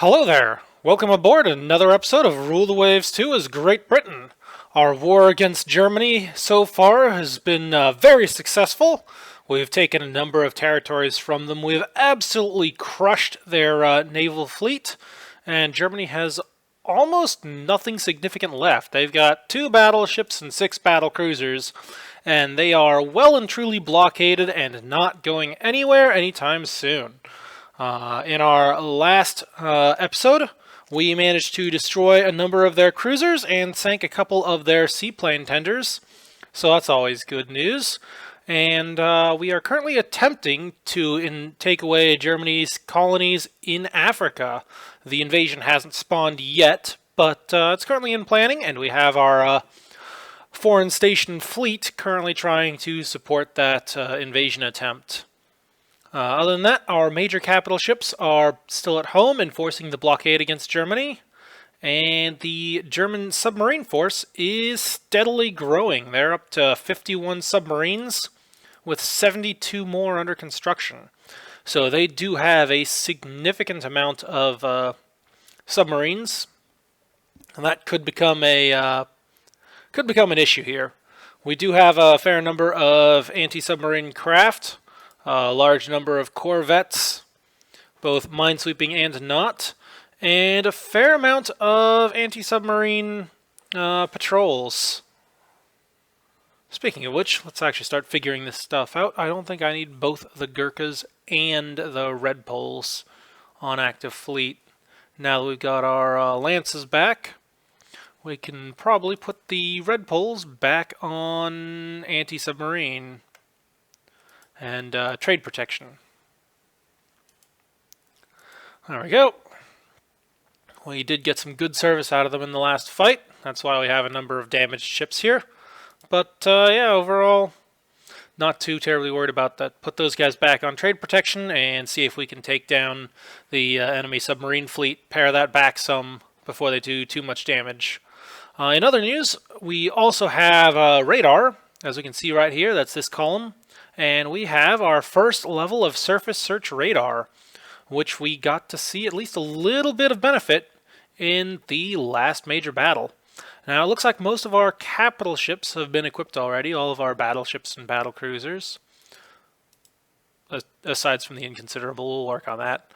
Hello there! Welcome aboard another episode of Rule the Waves 2 as Great Britain. Our war against Germany so far has been very successful. We've taken a number of territories from them. We've absolutely crushed their naval fleet, and Germany has almost nothing significant left. They've got 2 battleships and 6 battle cruisers, and they are well and truly blockaded and not going anywhere anytime soon. In our last episode, we managed to destroy a number of their cruisers and sank a couple of their seaplane tenders, so that's always good news. And we are currently attempting to take away Germany's colonies in Africa. The invasion hasn't spawned yet, but it's currently in planning, and we have our foreign station fleet currently trying to support that invasion attempt. Other than that, our major capital ships are still at home enforcing the blockade against Germany, and the German submarine force is steadily growing. They're up to 51 submarines, with 72 more under construction. So they do have a significant amount of submarines, and that could become an issue here. We do have a fair number of anti-submarine craft. A large number of corvettes, both minesweeping and not, and a fair amount of anti-submarine patrols. Speaking of which, let's actually start figuring this stuff out. I don't think I need both the Gurkhas and the Red Poles on active fleet. Now that we've got our lances back, we can probably put the Red Poles back on anti-submarine and trade protection. There we go. We did get some good service out of them in the last fight. That's why we have a number of damaged ships here. But yeah, overall, not too terribly worried about that. Put those guys back on trade protection and see if we can take down the enemy submarine fleet. Pare that back some before they do too much damage. In other news, we also have radar, as we can see right here. That's this column. And we have our first level of surface search radar, which we got to see at least a little bit of benefit in the last major battle. Now, it looks like most of our capital ships have been equipped already, all of our battleships and battle cruisers. Aside from the Inconsiderable, we'll work on that.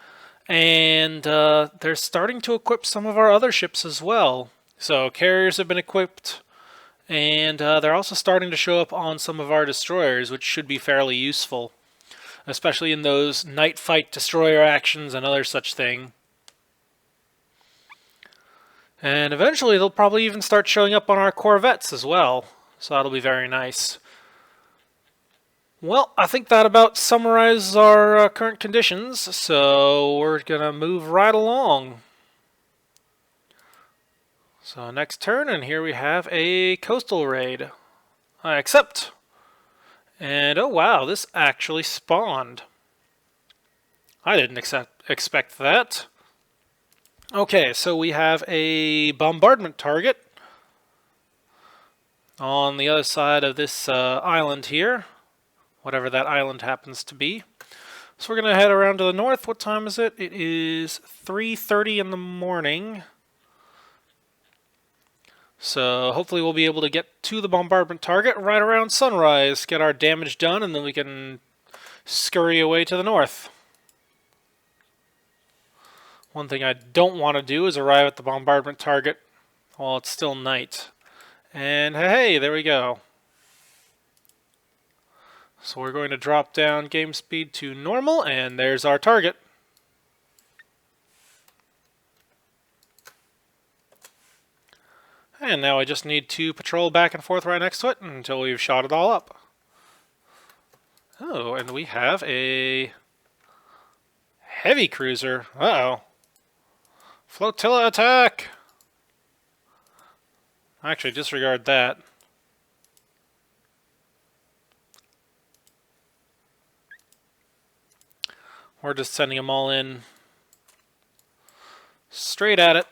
And they're starting to equip some of our other ships as well. So carriers have been equipped. And they're also starting to show up on some of our destroyers, which should be fairly useful, especially in those night fight destroyer actions and other such thing. And eventually they'll probably even start showing up on our corvettes as well, so that'll be very nice. Well, I think that about summarizes our current conditions, so we're gonna move right along. So next turn, and here we have a coastal raid. I accept. And oh wow, this actually spawned. I didn't expect that. Okay, so we have a bombardment target on the other side of this island here, whatever that island happens to be. So we're going to head around to the north. What time is it? It is 3:30 in the morning. So hopefully we'll be able to get to the bombardment target right around sunrise, get our damage done, and then we can scurry away to the north. One thing I don't want to do is arrive at the bombardment target while it's still night. And hey, there we go. So we're going to drop down game speed to normal, and there's our target. And now I just need to patrol back and forth right next to it until we've shot it all up. Oh, and we have a heavy cruiser. Uh-oh. Flotilla attack! Actually, disregard that. We're just sending them all in straight at it.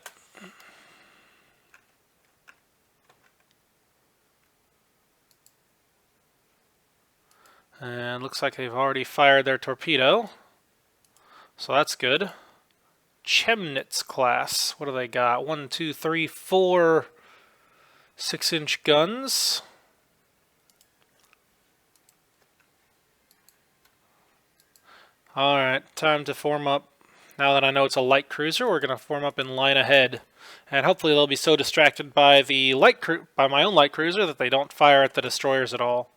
And looks like they've already fired their torpedo. So that's good. Chemnitz class. What do they got? 1, 2, 3, 4 6-inch guns. Alright, time to form up. Now that I know it's a light cruiser, we're going to form up in line ahead. And hopefully they'll be so distracted by the by my own light cruiser that they don't fire at the destroyers at all.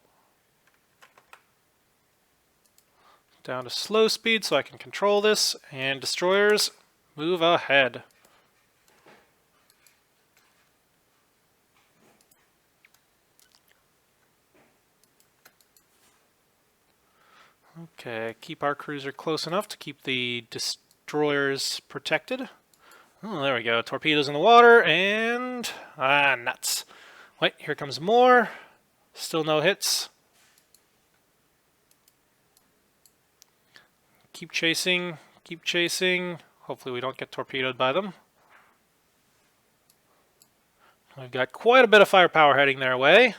Down to slow speed so I can control this, and destroyers, move ahead. Okay, keep our cruiser close enough to keep the destroyers protected. Oh, there we go. Torpedoes in the water, and... nuts. Wait, here comes more. Still no hits. Keep chasing, keep chasing. Hopefully we don't get torpedoed by them. We've got quite a bit of firepower heading their way.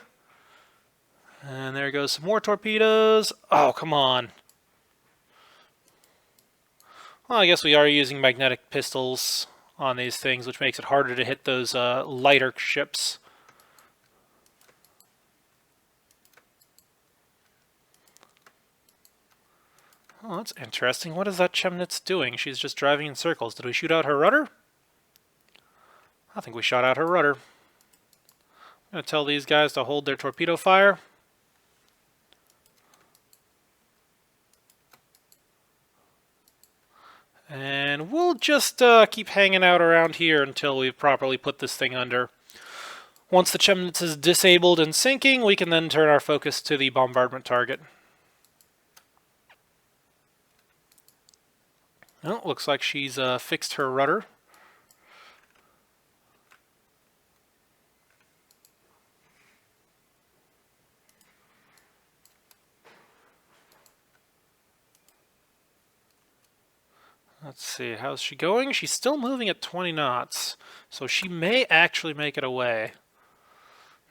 And there goes some more torpedoes. Oh, come on. Well, I guess we are using magnetic pistols on these things, which makes it harder to hit those lighter ships. Oh, that's interesting. What is that Chemnitz doing? She's just driving in circles. Did we shoot out her rudder? I think we shot out her rudder. I'm going to tell these guys to hold their torpedo fire. And we'll just keep hanging out around here until we've properly put this thing under. Once the Chemnitz is disabled and sinking, we can then turn our focus to the bombardment target. Well, looks like she's fixed her rudder. Let's see, how's she going? She's still moving at 20 knots, so she may actually make it away.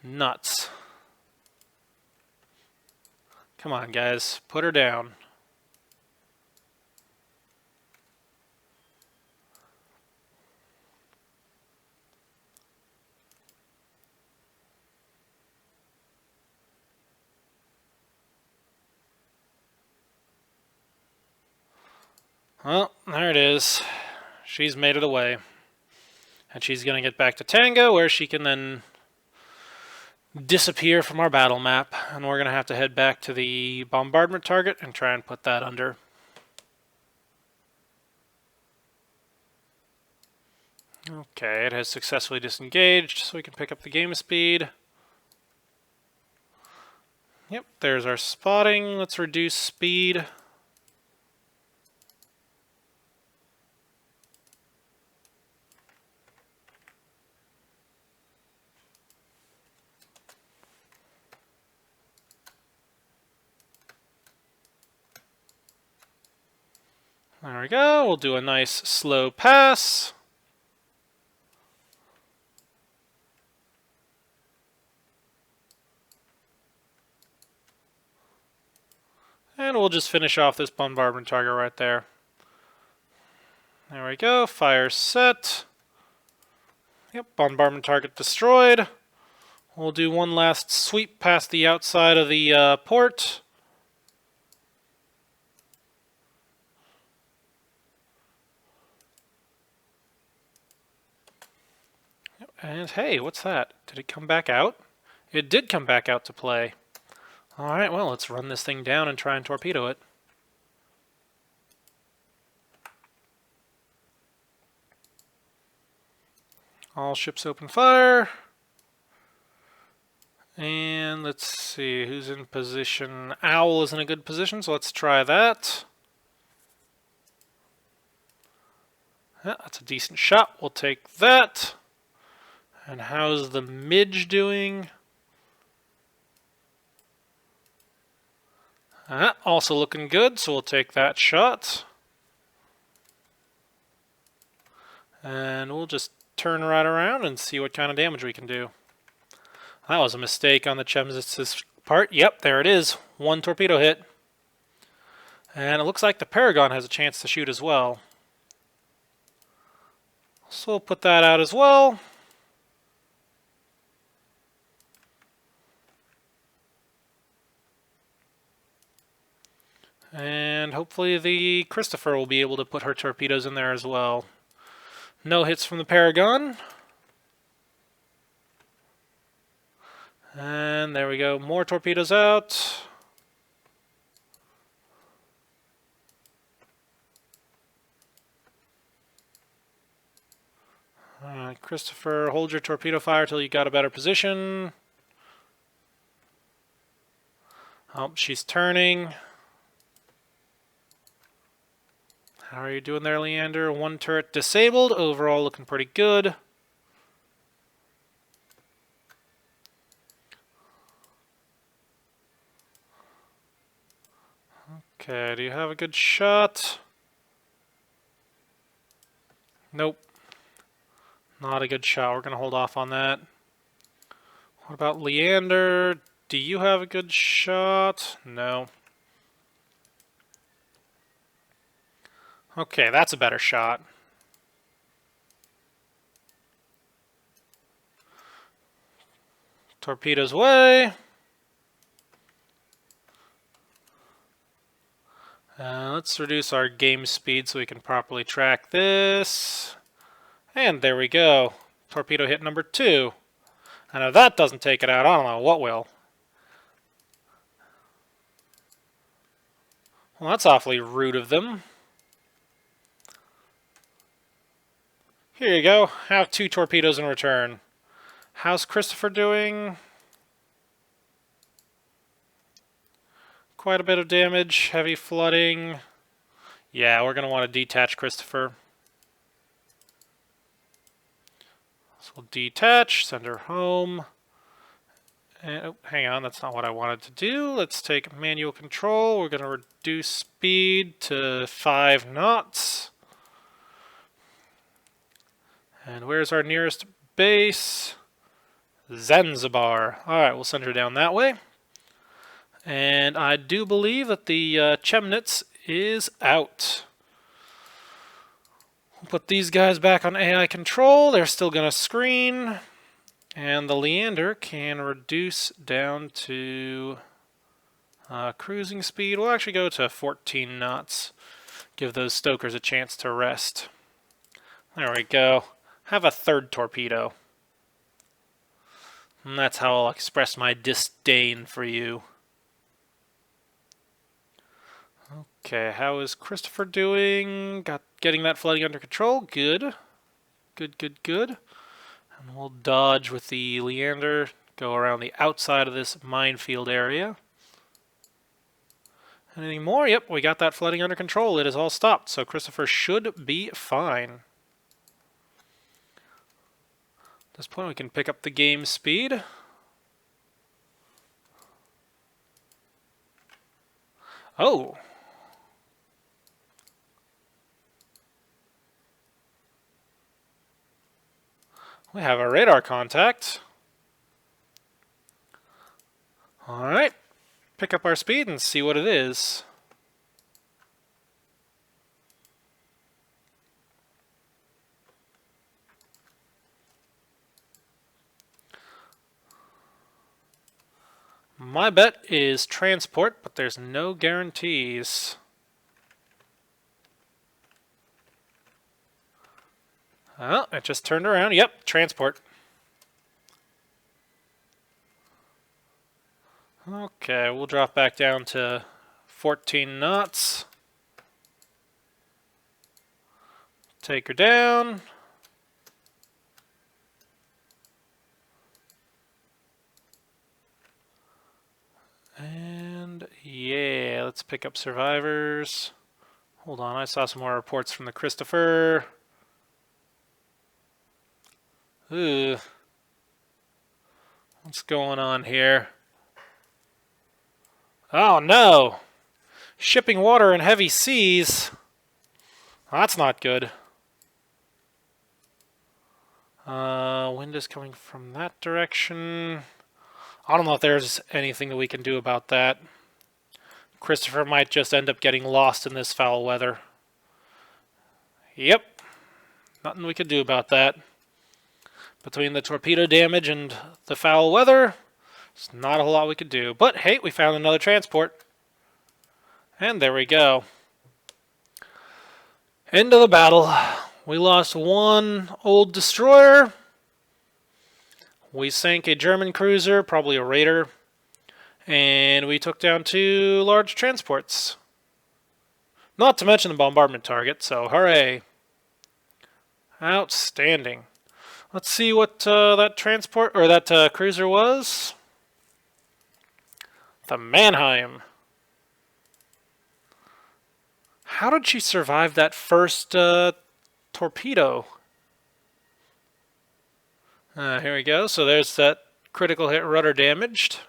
Nuts. Come on, guys, put her down. Well, there it is. She's made it away. And she's going to get back to Tango, where she can then disappear from our battle map. And we're going to have to head back to the bombardment target and try and put that under. Okay, it has successfully disengaged, so we can pick up the game speed. Yep, there's our spotting. Let's reduce speed. There we go. We'll do a nice slow pass. And we'll just finish off this bombardment target right there. There we go. Fire set. Yep, bombardment target destroyed. We'll do one last sweep past the outside of the port. And hey, what's that? Did it come back out? It did come back out to play. Alright, well, let's run this thing down and try and torpedo it. All ships open fire. And let's see, who's in position? Owl is in a good position, so let's try that. Yeah, that's a decent shot. We'll take that. And how's the midge doing? Also looking good, so we'll take that shot. And we'll just turn right around and see what kind of damage we can do. That was a mistake on the Chemnitz's part. Yep, there it is. One torpedo hit. And it looks like the Paragon has a chance to shoot as well. So we'll put that out as well. And hopefully the Christopher will be able to put her torpedoes in there as well. No hits from the Paragon. And there we go, more torpedoes out. Alright, Christopher, hold your torpedo fire till you got a better position. Oh, she's turning. How are you doing there, Leander? One turret disabled. Overall looking pretty good. Okay, do you have a good shot? Nope. Not a good shot. We're going to hold off on that. What about Leander? Do you have a good shot? No. Okay, that's a better shot. Torpedoes away. Let's reduce our game speed so we can properly track this. And there we go. Torpedo hit number 2. And if that doesn't take it out, I don't know what will. Well, that's awfully rude of them. Here you go. Have 2 torpedoes in return. How's Christopher doing? Quite a bit of damage. Heavy flooding. Yeah, we're going to want to detach Christopher. So we'll detach, send her home. And, oh, hang on, that's not what I wanted to do. Let's take manual control. We're going to reduce speed to 5 knots. And where's our nearest base? Zanzibar. Alright, we'll send her down that way. And I do believe that the Chemnitz is out. We'll put these guys back on AI control. They're still going to screen. And the Leander can reduce down to cruising speed. We'll actually go to 14 knots. Give those stokers a chance to rest. There we go. Have a 3rd torpedo. And that's how I'll express my disdain for you. Okay, how is Christopher doing? Getting that flooding under control. Good. Good, good, good. And we'll dodge with the Leander. Go around the outside of this minefield area. Anything more? Yep, we got that flooding under control. It is all stopped, so Christopher should be fine. At this point, we can pick up the game speed. Oh! We have a radar contact. Alright. Pick up our speed and see what it is. My bet is transport, but there's no guarantees. Oh, it just turned around. Yep, transport. Okay, we'll drop back down to 14 knots. Take her down. And yeah, let's pick up survivors. Hold on, I saw some more reports from the Christopher. Ooh. What's going on here? Oh no! Shipping water in heavy seas. That's not good. Wind is coming from that direction. I don't know if there's anything that we can do about that. Christopher might just end up getting lost in this foul weather. Yep. Nothing we could do about that. Between the torpedo damage and the foul weather, there's not a whole lot we could do. But hey, we found another transport. And there we go. End of the battle. We lost one old destroyer. We sank a German cruiser, probably a raider. And we took down 2 large transports. Not to mention the bombardment target, so hooray. Outstanding. Let's see what that transport, or that cruiser was. The Mannheim. How did she survive that first torpedo? Here we go. So there's that critical hit, rudder damaged.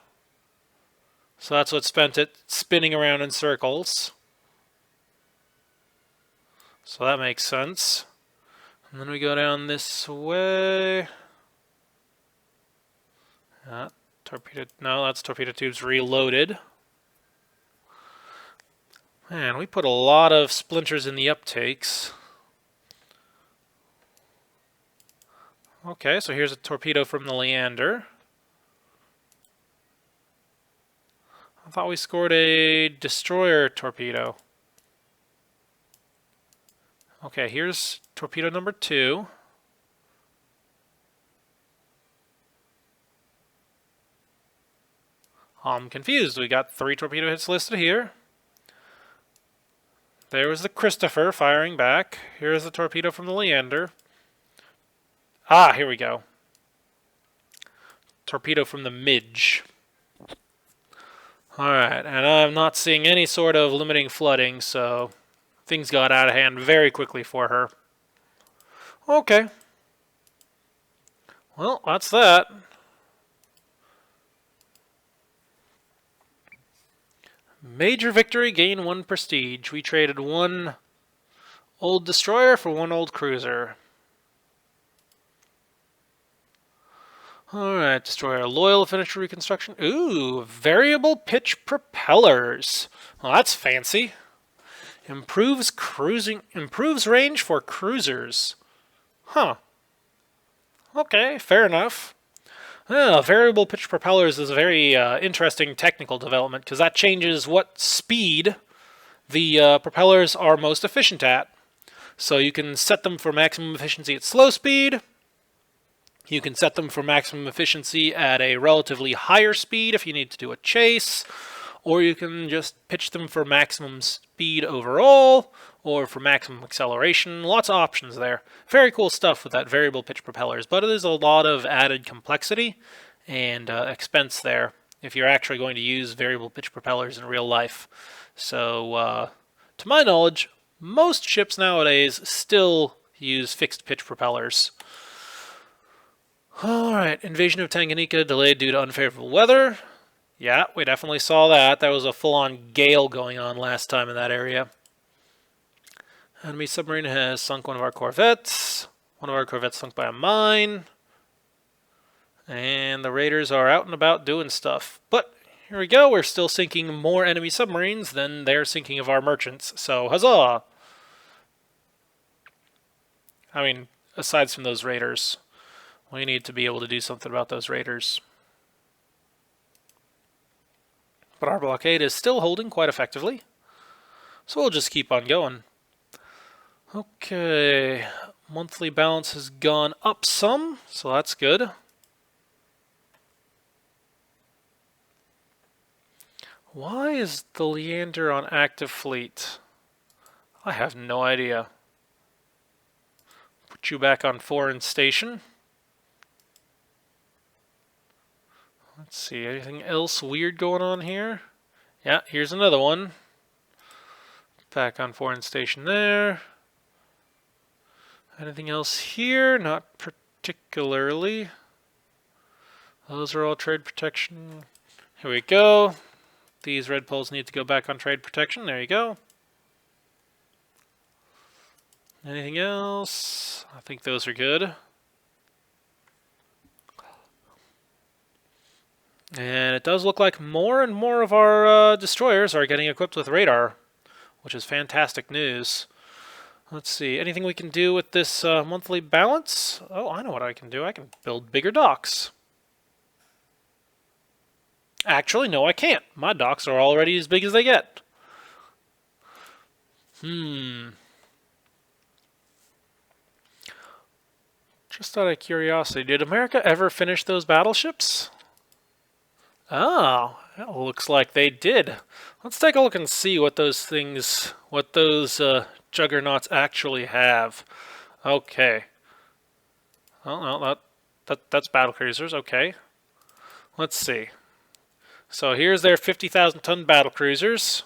So that's what spent it spinning around in circles. So that makes sense. And then we go down this way. Torpedo. No, that's torpedo tubes reloaded. Man, we put a lot of splinters in the uptakes. Okay, so here's a torpedo from the Leander. I thought we scored a destroyer torpedo. Okay, here's torpedo number 2. I'm confused. We got 3 torpedo hits listed here. There was the Christopher firing back. Here's the torpedo from the Leander. Ah, here we go. Torpedo from the Midge. Alright, and I'm not seeing any sort of limiting flooding, so things got out of hand very quickly for her. Okay. Well, that's that. Major victory, gain 1 prestige. We traded 1 old destroyer for 1 old cruiser. Alright, destroyer. Loyal finished reconstruction. Ooh, variable pitch propellers. Well, that's fancy. Improves range for cruisers. Huh. Okay, fair enough. Variable pitch propellers is a very interesting technical development because that changes what speed the propellers are most efficient at. So you can set them for maximum efficiency at slow speed. You can set them for maximum efficiency at a relatively higher speed if you need to do a chase. Or you can just pitch them for maximum speed overall, or for maximum acceleration. Lots of options there. Very cool stuff with that variable pitch propellers, but it is a lot of added complexity and expense there if you're actually going to use variable pitch propellers in real life. So, to my knowledge, most ships nowadays still use fixed pitch propellers. Alright, invasion of Tanganyika delayed due to unfavorable weather. Yeah, we definitely saw that. There was a full-on gale going on last time in that area. Enemy submarine has sunk one of our corvettes. One of our corvettes sunk by a mine. And the raiders are out and about doing stuff. But here we go. We're still sinking more enemy submarines than they're sinking of our merchants. So, huzzah! I mean, aside from those raiders, we need to be able to do something about those raiders. But our blockade is still holding quite effectively. So we'll just keep on going. Okay, monthly balance has gone up some, so that's good. Why is the Leander on active fleet? I have no idea. Put you back on foreign station. Let's see, anything else weird going on here? Yeah, here's another one. Back on foreign station there. Anything else here? Not particularly. Those are all trade protection. Here we go. These red poles need to go back on trade protection. There you go. Anything else? I think those are good. And it does look like more and more of our destroyers are getting equipped with radar, which is fantastic news. Let's see, anything we can do with this monthly balance? Oh, I know what I can do. I can build bigger docks. Actually, no, I can't. My docks are already as big as they get. Just out of curiosity, did America ever finish those battleships? Oh, it looks like they did. Let's take a look and see what those things, what those juggernauts actually have. Okay. Oh, no, that's battle cruisers. Okay. Let's see. So here's their 50,000 ton battle cruisers.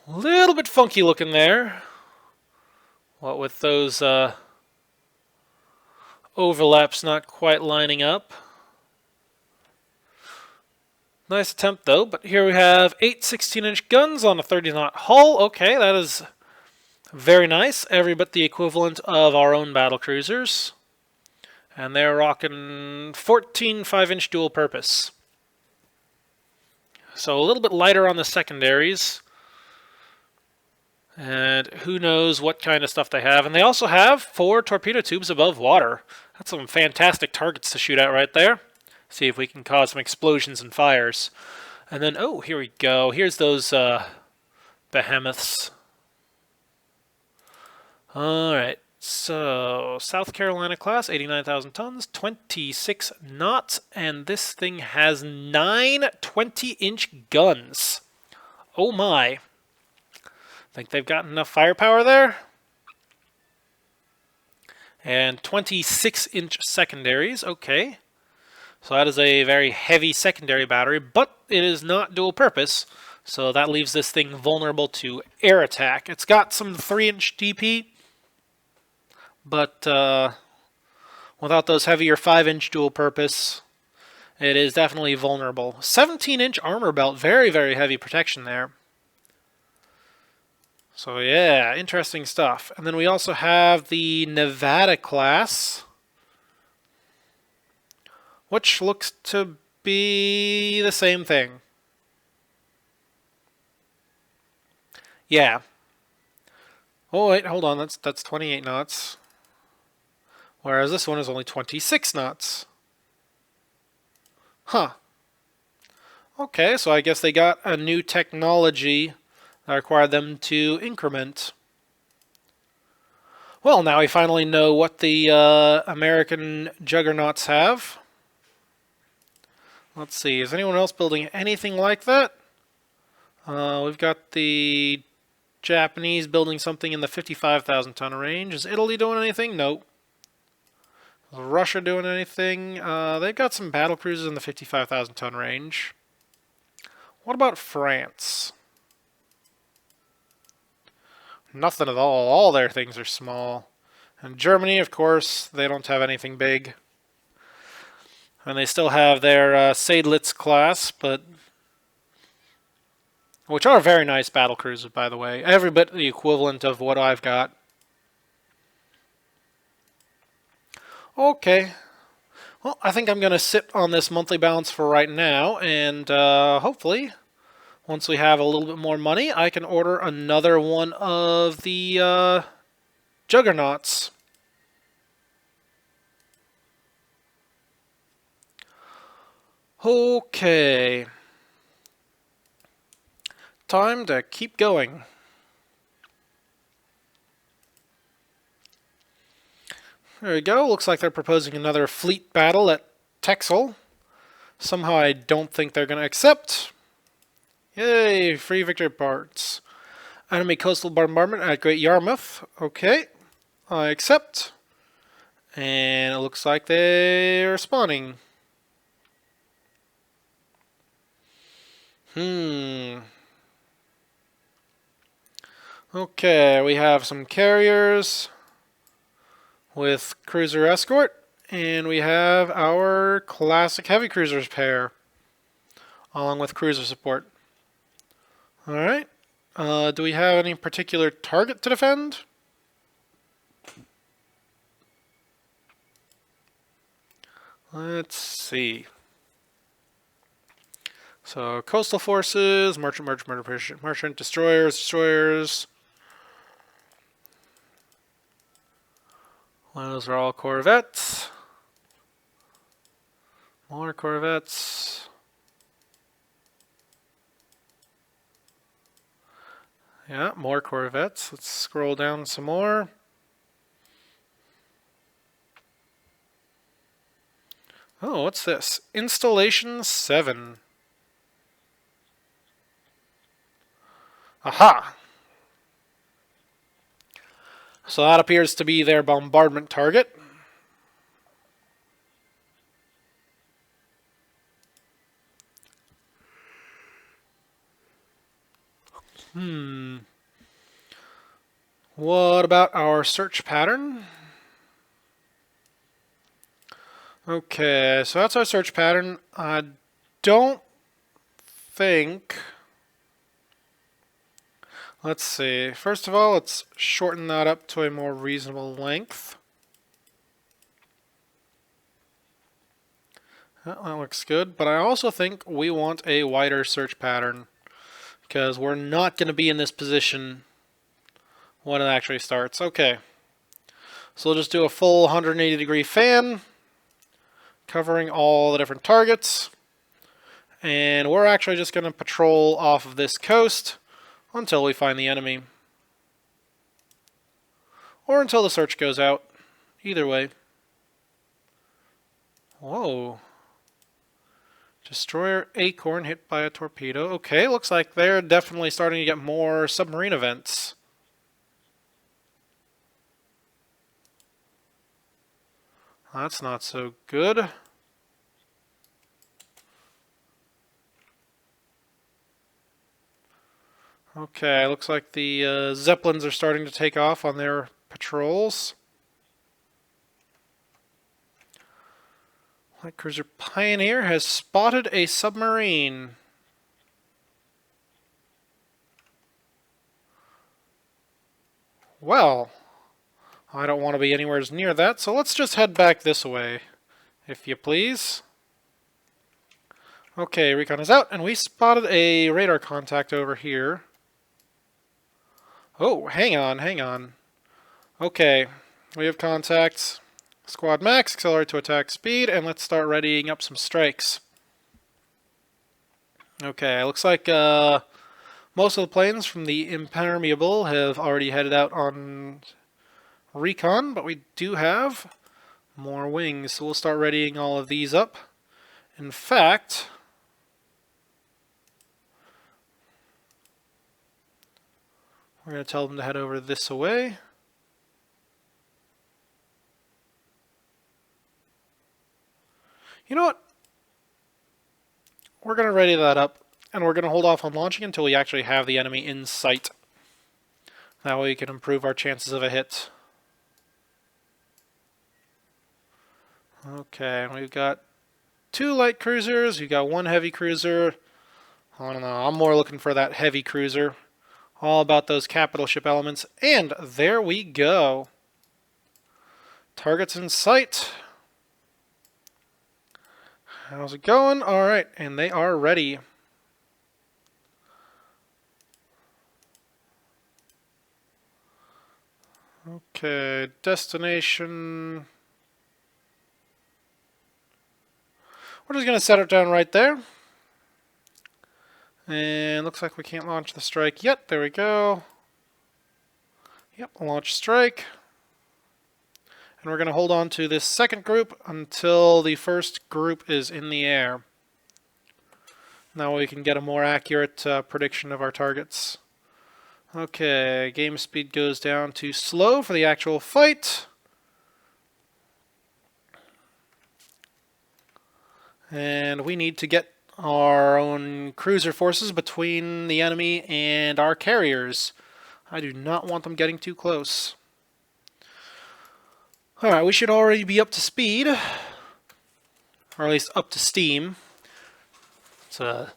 A little bit funky looking there. What with those overlaps not quite lining up. Nice attempt though, but here we have 8 16-inch guns on a 30-knot hull. Okay, that is very nice. Every bit the equivalent of our own battle cruisers. And they're rocking 14 5-inch dual purpose. So a little bit lighter on the secondaries. And who knows what kind of stuff they have. And they also have 4 torpedo tubes above water. That's some fantastic targets to shoot at right there. See if we can cause some explosions and fires. And then, oh, here we go. Here's those behemoths. Alright, so South Carolina class, 89,000 tons, 26 knots, and this thing has 9 20-inch guns. Oh my. Think they've got enough firepower there? And 26-inch secondaries, okay. So that is a very heavy secondary battery, but it is not dual purpose, so that leaves this thing vulnerable to air attack. It's got some 3-inch DP, but without those heavier 5-inch dual purpose, it is definitely vulnerable. 17-inch armor belt, very, very heavy protection there. So yeah, interesting stuff. And then we also have the Nevada class, which looks to be the same thing. Yeah. Oh wait, hold on, that's 28 knots. Whereas this one is only 26 knots. Huh. Okay, so I guess they got a new technology that required them to increment. Well, now we finally know what the American juggernauts have. Let's see, is anyone else building anything like that? We've got the Japanese building something in the 55,000 ton range. Is Italy doing anything? Nope. Is Russia doing anything? They've got some battle cruisers in the 55,000 ton range. What about France? Nothing at all. All their things are small. And Germany, of course, they don't have anything big. And they still have their Seydlitz class, but which are very nice battle cruisers, by the way. Every bit the equivalent of what I've got. Okay. Well, I think I'm going to sit on this monthly balance for right now, and hopefully, once we have a little bit more money, I can order another one of the juggernauts. Okay. Time to keep going. There we go. Looks like they're proposing another fleet battle at Texel. Somehow I don't think they're going to accept. Yay, free victory parts. Enemy coastal bombardment at Great Yarmouth. Okay, I accept. And it looks like they're spawning. Okay, we have some carriers with cruiser escort, and we have our classic heavy cruisers pair, along with cruiser support. Alright, do we have any particular target to defend? Let's see. So, coastal forces, merchant, destroyers. Those are all corvettes. More corvettes. Yeah, more corvettes. Let's scroll down some more. Oh, what's this? Installation 7. Aha! So that appears to be their bombardment target. What about our search pattern? Okay, so that's our search pattern. I don't think... Let's see. First of all, let's shorten that up to a more reasonable length. That looks good, but I also think we want a wider search pattern because we're not going to be in this position when it actually starts. Okay, so we'll just do a full 180-degree fan covering all the different targets, and we're actually just going to patrol off of this coast until we find the enemy. Or until the search goes out. Either way. Whoa. Destroyer Acorn hit by a torpedo. Okay, looks like they're definitely starting to get more submarine events. That's not so good. Okay, looks like the Zeppelins are starting to take off on their patrols. Light cruiser Pioneer has spotted a submarine. Well, I don't want to be anywhere near that, so let's just head back this way, if you please. Okay, recon is out, and we spotted a radar contact over here. Oh, hang on. Okay, we have contacts. Squad max, accelerate to attack speed, and let's start readying up some strikes. Okay, looks like most of the planes from the Impermeable have already headed out on recon, but we do have more wings, so we'll start readying all of these up. In fact, we're going to tell them to head over this way. You know what? We're going to ready that up, and we're going to hold off on launching until we actually have the enemy in sight. That way we can improve our chances of a hit. Okay, we've got 2 light cruisers, we've got 1 heavy cruiser. I don't know, I'm more looking for that heavy cruiser. All about those capital ship elements, and there we go. Targets in sight. How's it going? Alright, and they are ready. Okay, destination. We're just going to set it down right there. And looks like we can't launch the strike yet. There we go. Yep, launch strike. And we're going to hold on to this second group until the first group is in the air. Now we can get a more accurate prediction of our targets. Okay, game speed goes down to slow for the actual fight. And we need to get our own cruiser forces between the enemy and our carriers. I do not want them getting too close. Alright, we should already be up to speed. Or at least up to steam. It's a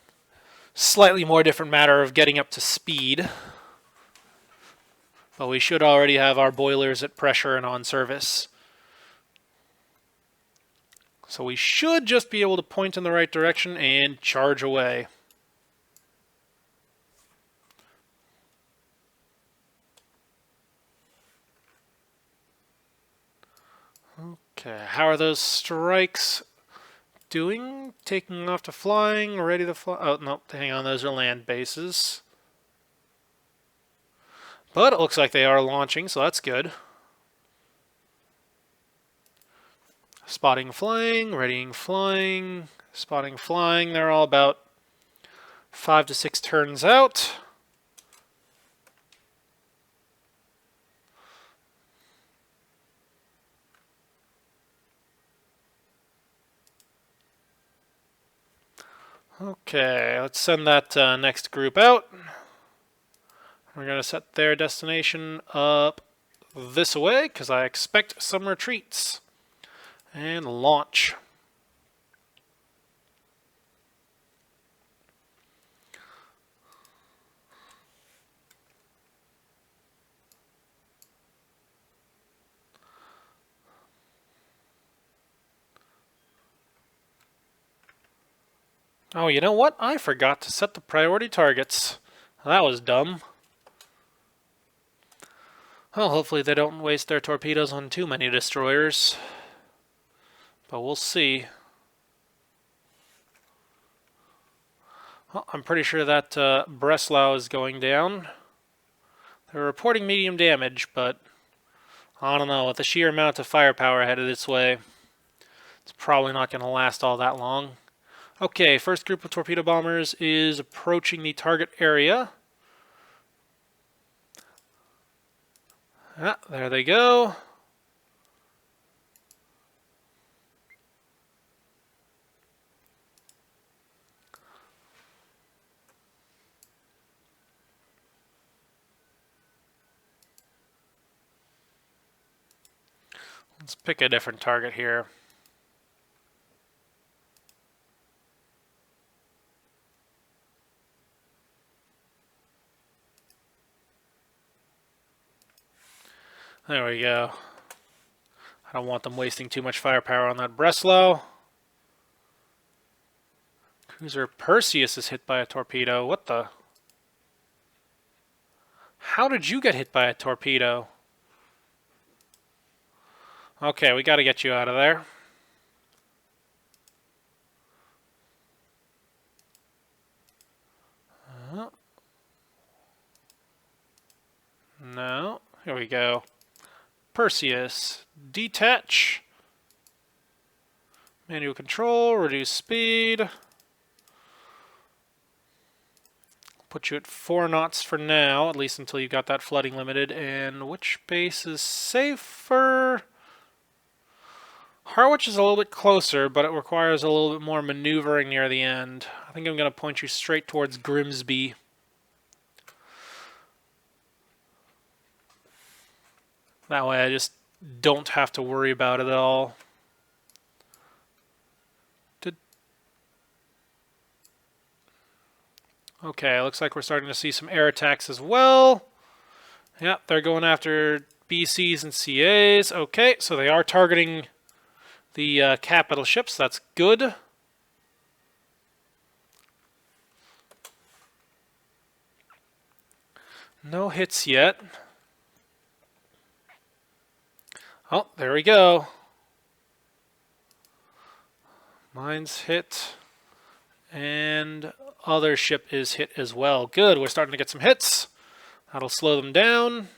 slightly more different matter of getting up to speed. But we should already have our boilers at pressure and on service. So we should just be able to point in the right direction and charge away. Okay, how are those strikes doing? Taking off to flying, ready to fly. Oh, no, hang on, those are land bases. But it looks like they are launching, so that's good. Spotting flying, readying flying, spotting flying. They're all about 5 to 6 turns out. Okay, let's send that next group out. We're going to set their destination up this way, because I expect some retreats. And launch. Oh, you know what? I forgot to set the priority targets. That was dumb. Well, hopefully they don't waste their torpedoes on too many destroyers. But we'll see. Well, I'm pretty sure that Breslau is going down. They're reporting medium damage, but I don't know. With the sheer amount of firepower headed its way, it's probably not going to last all that long. Okay, first group of torpedo bombers is approaching the target area. Ah, there they go. Let's pick a different target here. There we go. I don't want them wasting too much firepower on that Breslau. Cruiser Perseus is hit by a torpedo. What the? How did you get hit by a torpedo? Okay, we got to get you out of there. No. Here we go. Perseus. Detach. Manual control. Reduce speed. Put you at 4 knots for now, at least until you got that flooding limited. And which base is safer? Harwich is a little bit closer, but it requires a little bit more maneuvering near the end. I think I'm going to point you straight towards Grimsby. That way I just don't have to worry about it at all. Okay, looks like we're starting to see some air attacks as well. Yeah, they're going after BCs and CAs. Okay, so they are targeting the capital ships. That's good. No hits yet. Oh, there we go. Mine's hit. And other ship is hit as well. Good, we're starting to get some hits. That'll slow them down.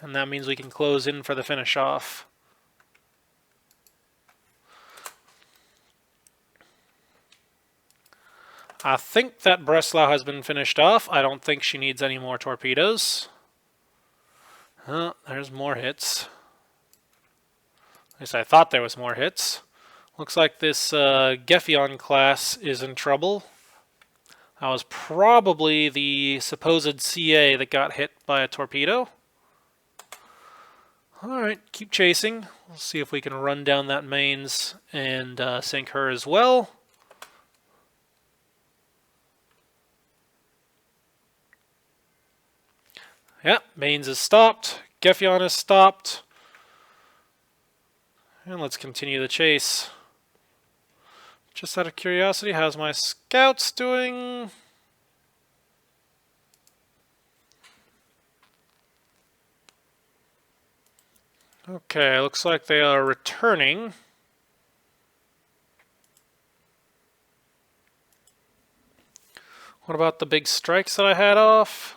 And that means we can close in for the finish off. I think that Breslau has been finished off. I don't think she needs any more torpedoes. Oh, there's more hits. At least I thought there was more hits. Looks like this Geffion class is in trouble. That was probably the supposed CA that got hit by a torpedo. Alright, keep chasing. We'll see if we can run down that mains and sink her as well. Yep, mains is stopped. Geffion is stopped. And let's continue the chase. Just out of curiosity, how's my scouts doing? Okay, looks like they are returning. What about the big strikes that I had off?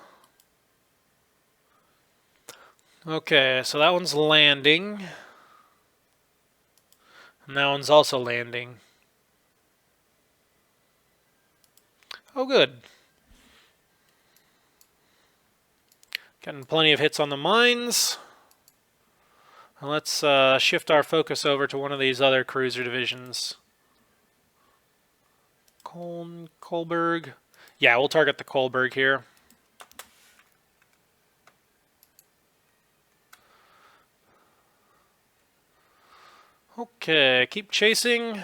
Okay, so that one's landing. And that one's also landing. Oh, good. Getting plenty of hits on the mines. Let's shift our focus over to one of these other cruiser divisions. Kolberg. Yeah, we'll target the Kolberg here. Okay, keep chasing.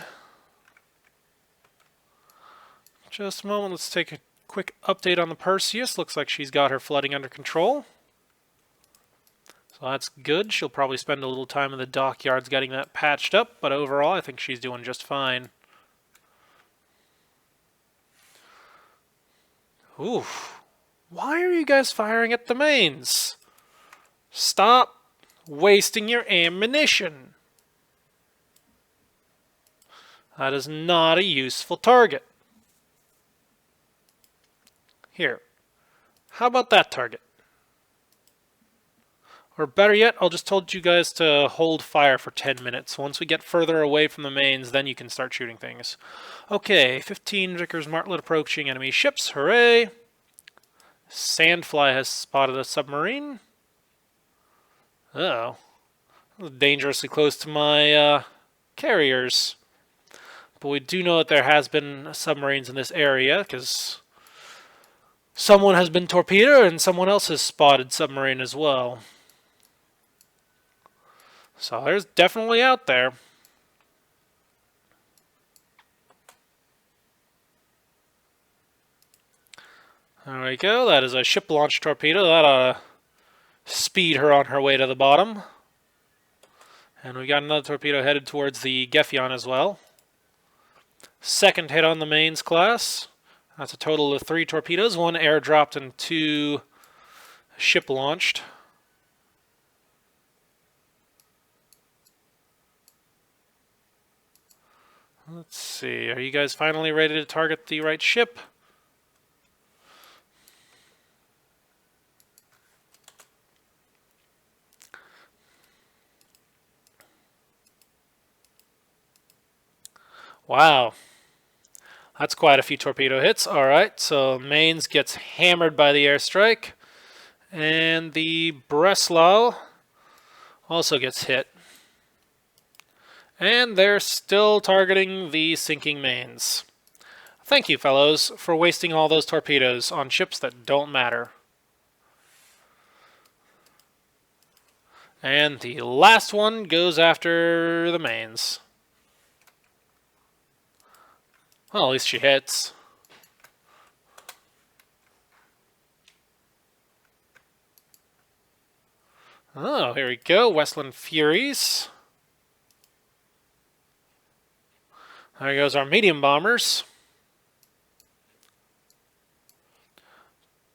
Just a moment, let's take a quick update on the Perseus. Looks like she's got her flooding under control. So that's good. She'll probably spend a little time in the dockyards getting that patched up, but overall I think she's doing just fine. Oof. Why are you guys firing at the mains? Stop wasting your ammunition. That is not a useful target. Here. How about that target? Or better yet, I'll just told you guys to hold fire for 10 minutes. Once we get further away from the mains, then you can start shooting things. Okay, 15 Vickers Martlet approaching enemy ships. Hooray! Sandfly has spotted a submarine. Uh oh. Dangerously close to my carriers. But we do know that there has been submarines in this area, because someone has been torpedoed and someone else has spotted submarine as well. So there's definitely out there. There we go. That is a ship-launched torpedo. That ought to speed her on her way to the bottom. And we got another torpedo headed towards the Geffion as well. Second hit on the mains class. That's a total of 3 torpedoes. 1 airdropped and 2 ship-launched. Let's see. Are you guys finally ready to target the right ship? Wow. That's quite a few torpedo hits. Alright, so mains gets hammered by the airstrike. And the Breslau also gets hit. And they're still targeting the sinking mains. Thank you, fellows, for wasting all those torpedoes on ships that don't matter. And the last one goes after the mains. Well, at least she hits. Oh, here we go. Westland Furies. There goes our medium bombers.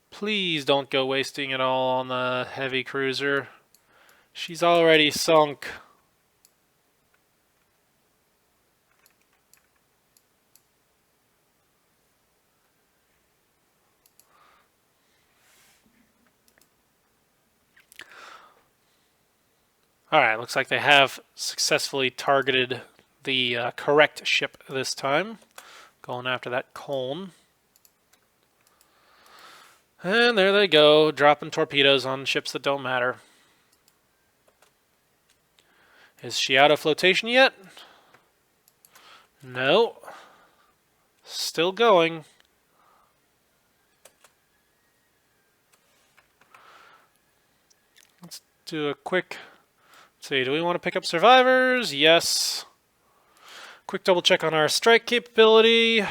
Please don't go wasting it all on the heavy cruiser. She's already sunk. Alright, looks like they have successfully targeted the correct ship this time. Going after that Colne. And there they go, dropping torpedoes on ships that don't matter. Is she out of flotation yet? No. Still going. Let's do a quick... Let's see, do we want to pick up survivors? Yes. Quick double check on our strike capability.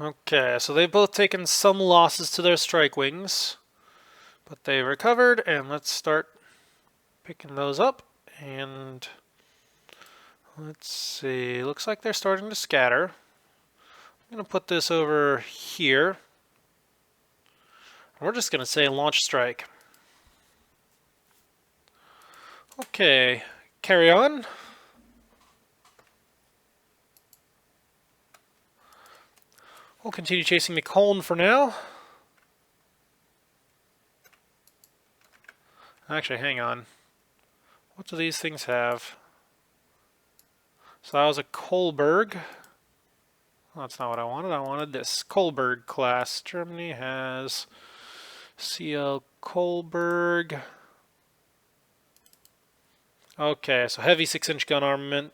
Okay, so they've both taken some losses to their strike wings, but they recovered, and let's start picking those up. And let's see, looks like they're starting to scatter. I'm going to put this over here. We're just going to say launch strike. Okay, carry on. We'll continue chasing the Colne for now. Actually, hang on. What do these things have? So that was a Kolberg. Well, that's not what I wanted. I wanted this Kolberg class. Germany has CL Kolberg. Okay, so heavy 6-inch gun armament.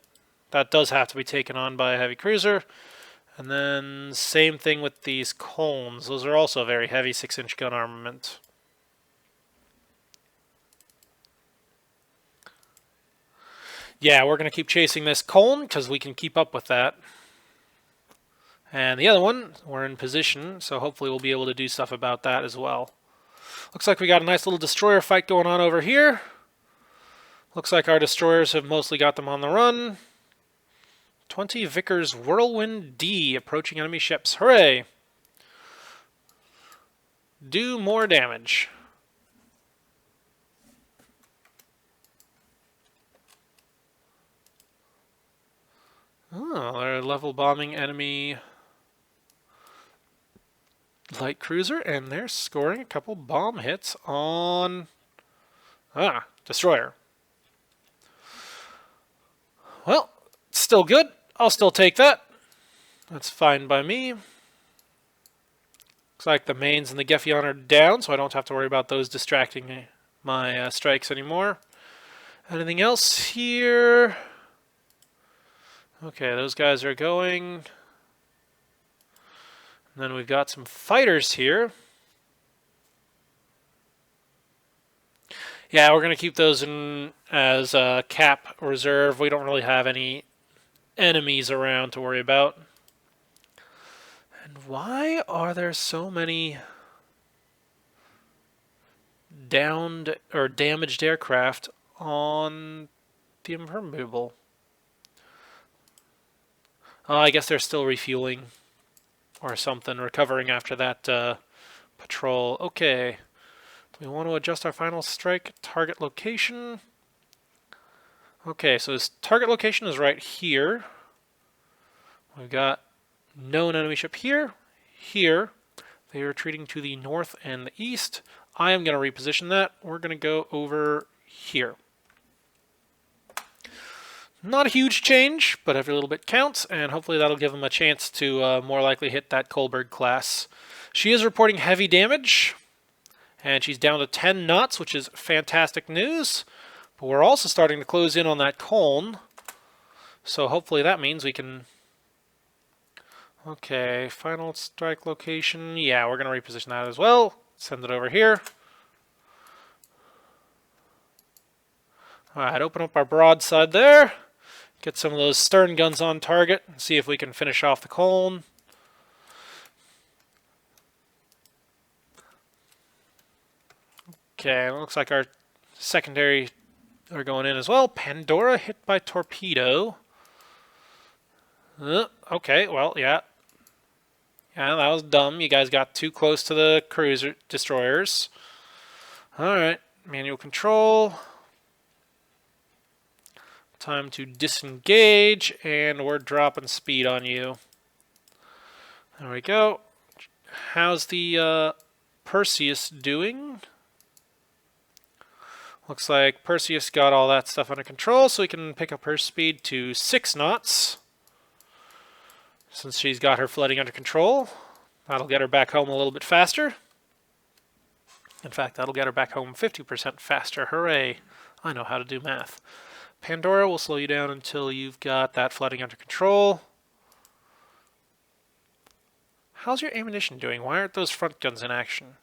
That does have to be taken on by a heavy cruiser. And then same thing with these Colnes. Those are also very heavy 6-inch gun armament. Yeah, we're going to keep chasing this Colne because we can keep up with that. And the other one, we're in position, so hopefully we'll be able to do stuff about that as well. Looks like we got a nice little destroyer fight going on over here. Looks like our destroyers have mostly got them on the run. 20 Vickers Whirlwind D approaching enemy ships. Hooray! Do more damage. Oh, they're level bombing enemy light cruiser, and they're scoring a couple bomb hits on destroyer. Well, it's still good. I'll still take that. That's fine by me. Looks like the mains and the Geffion are down, so I don't have to worry about those distracting my strikes anymore. Anything else here? Okay, those guys are going. And then we've got some fighters here. Yeah, we're going to keep those in as a cap reserve. We don't really have any enemies around to worry about. And why are there so many downed or damaged aircraft on the impermeable? I guess they're still refueling or something, recovering after that patrol. Okay. Do we want to adjust our final strike target location? Okay, so this target location is right here. We've got known enemy ship here, here. They are retreating to the north and the east. I am going to reposition that. We're going to go over here. Not a huge change, but every little bit counts, and hopefully that'll give them a chance to more likely hit that Kolberg class. She is reporting heavy damage, and she's down to 10 knots, which is fantastic news. But we're also starting to close in on that Colne, so hopefully that means we can... Okay, final strike location. Yeah, we're going to reposition that as well. Send it over here. Alright, open up our broadside there. Get some of those stern guns on target and see if we can finish off the Colne. Okay, it looks like our secondary are going in as well. Pandora hit by torpedo. Okay, well, yeah. Yeah, that was dumb. You guys got too close to the cruiser destroyers. Alright, manual control. Time to disengage, and we're dropping speed on you. There we go. How's the Perseus doing? Looks like Perseus got all that stuff under control, so we can pick up her speed to 6 knots. Since she's got her flooding under control, that'll get her back home a little bit faster. In fact, that'll get her back home 50% faster. Hooray! I know how to do math. Pandora will slow you down until you've got that flooding under control. How's your ammunition doing? Why aren't those front guns in action?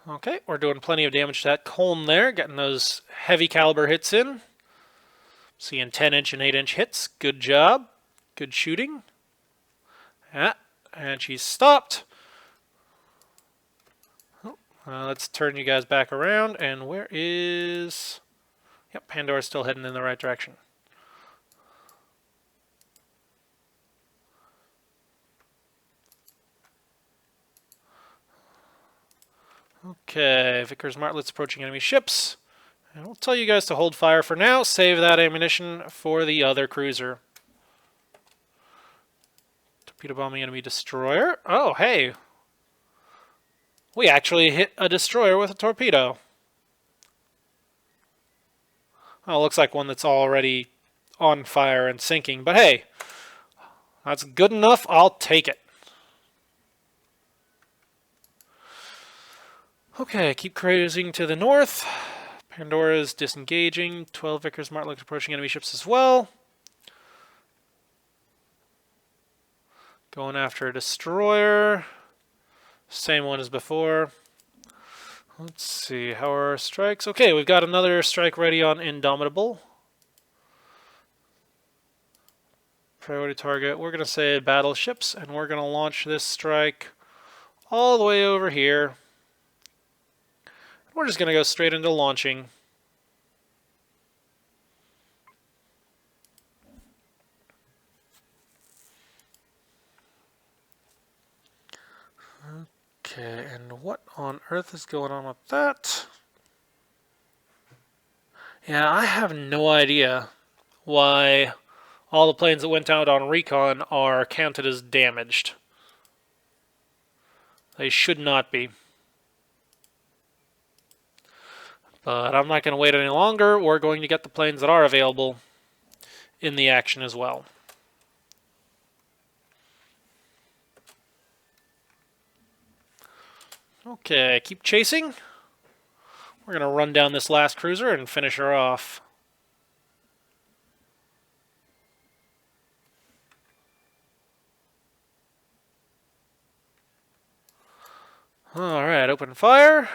Okay, we're doing plenty of damage to that Colne there, getting those heavy caliber hits in. Seeing 10-inch and 8-inch hits. Good job. Good shooting. Yeah, and she's stopped. Let's turn you guys back around, and where is... Yep, Pandora's still heading in the right direction. Okay, Vickers Martlet's approaching enemy ships. And we'll tell you guys to hold fire for now. Save that ammunition for the other cruiser. Torpedo bombing enemy destroyer. Oh, hey. We actually hit a destroyer with a torpedo. Oh, looks like one that's already on fire and sinking. But hey, that's good enough. I'll take it. Okay, keep cruising to the north. Pandora's disengaging. 12 Vickers Martlet approaching enemy ships as well. Going after a destroyer. Same one as before. Let's see, how are our strikes? Okay, we've got another strike ready on Indomitable. Priority target, we're going to say battleships, and we're going to launch this strike all the way over here. We're just going to go straight into launching. Okay, and what on earth is going on with that? Yeah, I have no idea why all the planes that went out on recon are counted as damaged. They should not be. But I'm not going to wait any longer. We're going to get the planes that are available in the action as well. Okay, keep chasing. We're going to run down this last cruiser and finish her off. Alright, open fire.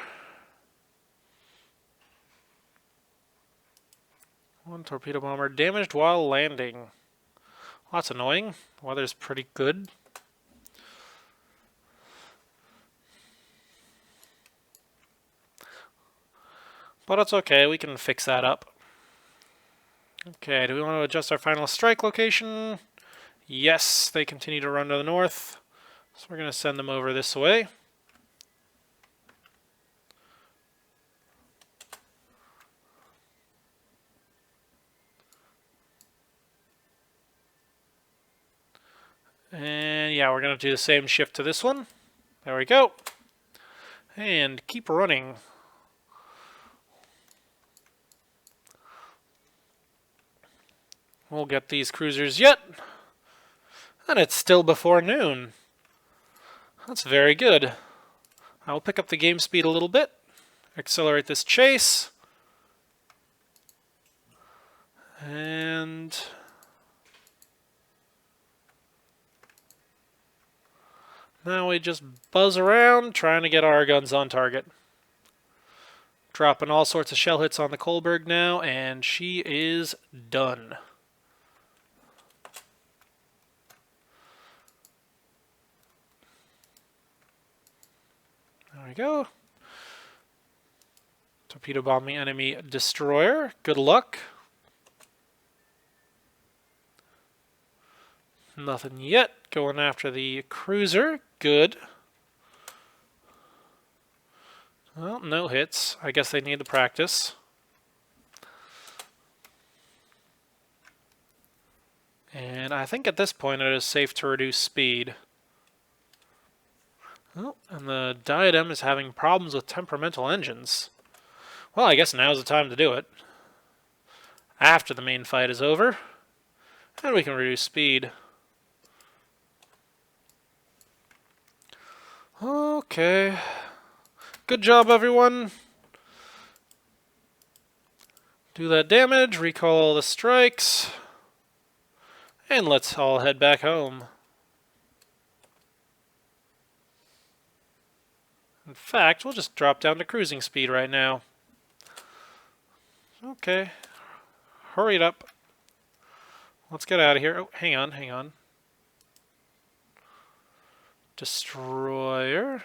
One torpedo bomber damaged while landing. Well, that's annoying. Weather's pretty good. But it's okay, we can fix that up. Okay, do we want to adjust our final strike location? Yes, they continue to run to the north. So we're going to send them over this way. And yeah, we're going to do the same shift to this one. There we go. And keep running. We'll get these cruisers yet. And it's still before noon. That's very good. I'll pick up the game speed a little bit. Accelerate this chase. And now we just buzz around trying to get our guns on target. Dropping all sorts of shell hits on the Kolberg now, and she is done. There we go. Torpedo bombing enemy destroyer. Good luck. Nothing yet. Going after the cruiser. Good. Well, no hits. I guess they need the practice. And I think at this point it is safe to reduce speed. Oh, and the Diadem is having problems with temperamental engines. Well, I guess now's the time to do it. After the main fight is over. And we can reduce speed. Okay. Good job, everyone. Do that damage, recall the strikes. And let's all head back home. In fact, we'll just drop down to cruising speed right now. Okay. Hurry it up. Let's get out of here. Oh, hang on. Destroyer.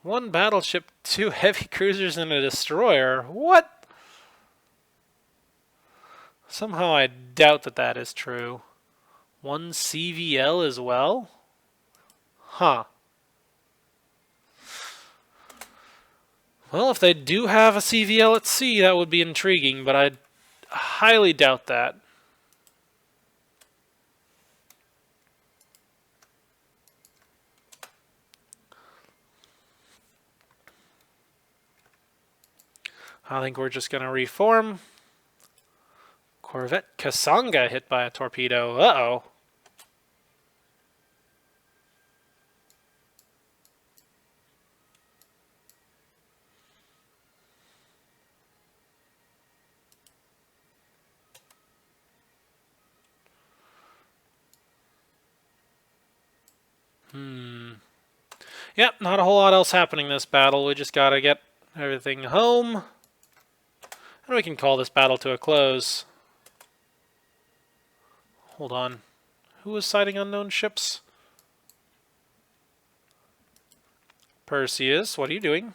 One battleship, 2 heavy cruisers, and a destroyer. What? Somehow I doubt that that is true. 1 CVL as well? Huh. Well, if they do have a CVL at sea, that would be intriguing, but I highly doubt that. I think we're just going to reform. Corvette Kasanga hit by a torpedo. Uh-oh. Yep, not a whole lot else happening this battle. We just got to get everything home. And we can call this battle to a close. Hold on. Who was sighting unknown ships? Perseus, what are you doing?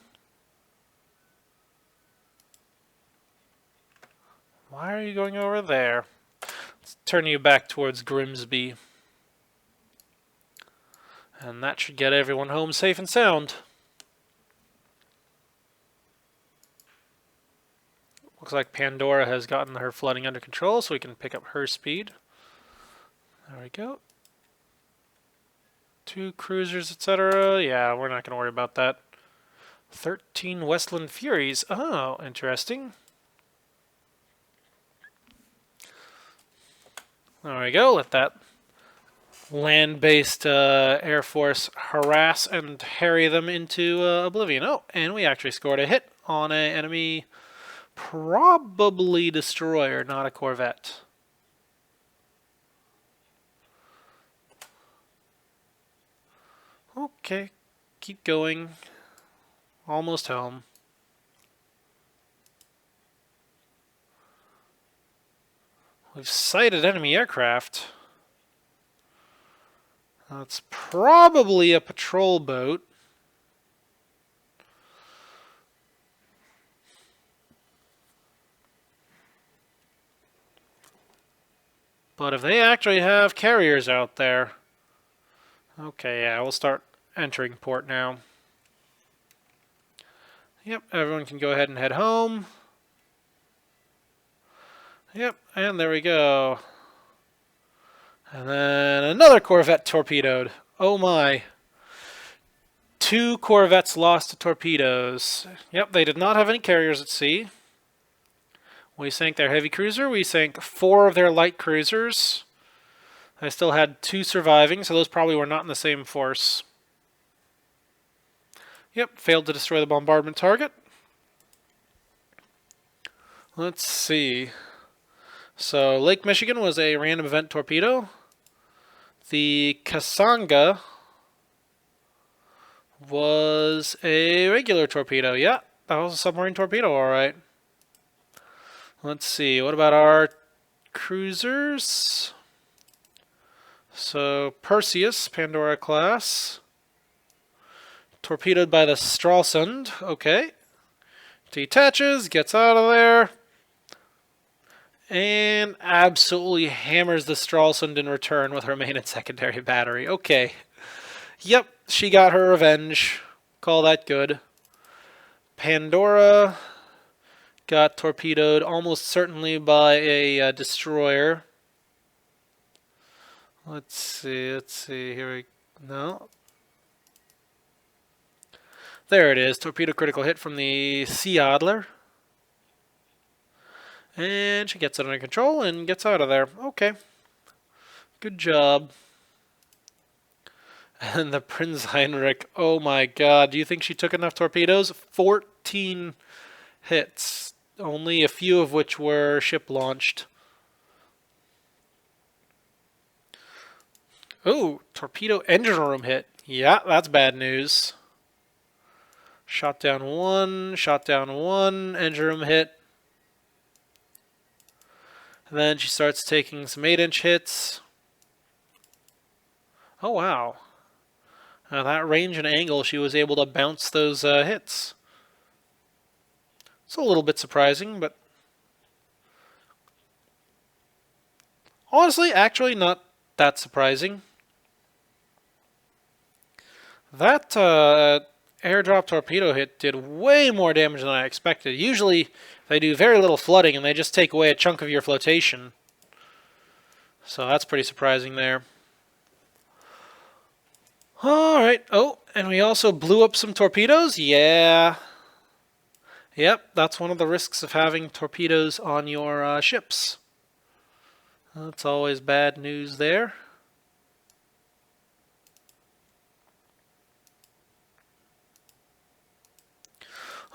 Why are you going over there? Let's turn you back towards Grimsby. And that should get everyone home safe and sound. Looks like Pandora has gotten her flooding under control, so we can pick up her speed. There we go. 2 cruisers, etc. Yeah, we're not going to worry about that. 13 Westland Furies. Oh, interesting. There we go. Let that land-based Air Force harass and harry them into oblivion. Oh, and we actually scored a hit on an enemy, probably destroyer, not a corvette. Okay, keep going. Almost home. We've sighted enemy aircraft. That's probably a patrol boat. But if they actually have carriers out there... Okay, yeah, we'll start entering port now. Yep, everyone can go ahead and head home. Yep, and there we go. And then another corvette torpedoed. Oh my. 2 corvettes lost to torpedoes. Yep, they did not have any carriers at sea. We sank their heavy cruiser. We sank 4 of their light cruisers. I still had 2 surviving, so those probably were not in the same force. Yep, failed to destroy the bombardment target. Let's see. So Lake Michigan was a random event torpedo. The Kasanga was a regular torpedo. Yeah, that was a submarine torpedo, all right. Let's see. What about our cruisers? So Perseus, Pandora class. Torpedoed by the Stralsund. Okay. Detaches, gets out of there. And absolutely hammers the Stralsund in return with her main and secondary battery. Okay. Yep, she got her revenge. Call that good. Pandora got torpedoed almost certainly by a destroyer. Let's see. Here we no. There it is. Torpedo critical hit from the Sea Adler. And she gets it under control and gets out of there. Okay. Good job. And the Prinz Heinrich. Oh my god. Do you think she took enough torpedoes? 14 hits. Only a few of which were ship launched. Ooh, torpedo engine room hit. Yeah, that's bad news. Shot down one, engine room hit. And then she starts taking some 8-inch hits. Oh, wow. That range and angle, she was able to bounce those hits. It's a little bit surprising, but honestly, actually not that surprising. That airdrop torpedo hit did way more damage than I expected. Usually, they do very little flooding, and they just take away a chunk of your flotation. So that's pretty surprising there. Alright, oh, and we also blew up some torpedoes? Yeah. Yep, that's one of the risks of having torpedoes on your ships. That's always bad news there.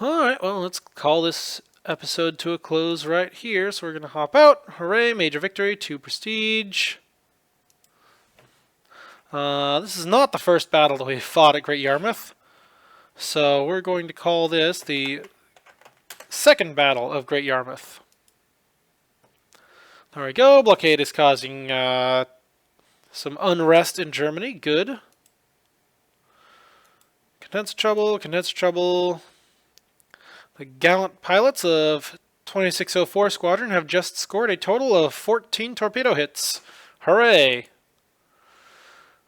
Alright, well, let's call this episode to a close right here. So we're going to hop out. Hooray, major victory, 2 prestige. This is not the first battle that we fought at Great Yarmouth. So we're going to call this the second battle of Great Yarmouth. There we go. Blockade is causing some unrest in Germany. Good. Condenser trouble. The gallant pilots of 2604 Squadron have just scored a total of 14 torpedo hits. Hooray!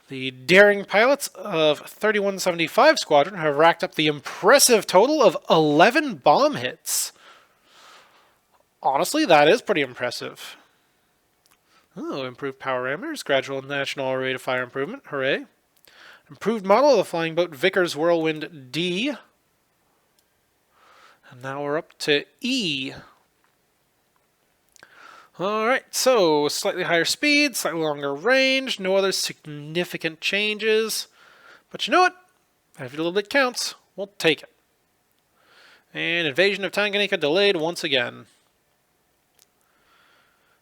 The daring pilots of 3175 Squadron have racked up the impressive total of 11 bomb hits. Honestly, that is pretty impressive. Oh, improved power parameters, gradual national rate of fire improvement. Hooray! Improved model of the flying boat Vickers Whirlwind D. And now we're up to E. Alright, so slightly higher speed, slightly longer range, no other significant changes. But you know what? Every little bit counts. We'll take it. And invasion of Tanganyika delayed once again.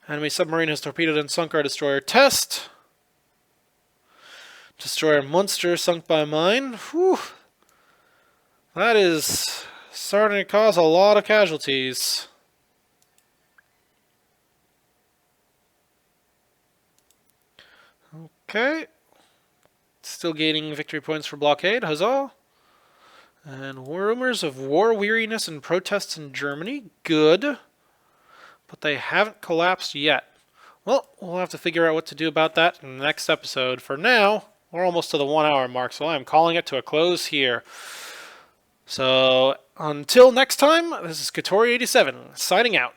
Enemy submarine has torpedoed and sunk our destroyer test. Destroyer Munster sunk by mine. Whew. That is starting to cause a lot of casualties. Okay. Still gaining victory points for blockade. Huzzah. And rumors of war weariness and protests in Germany. Good. But they haven't collapsed yet. Well, we'll have to figure out what to do about that in the next episode. For now, we're almost to the 1 hour mark, so I'm calling it to a close here. So, until next time, this is Katori87, signing out.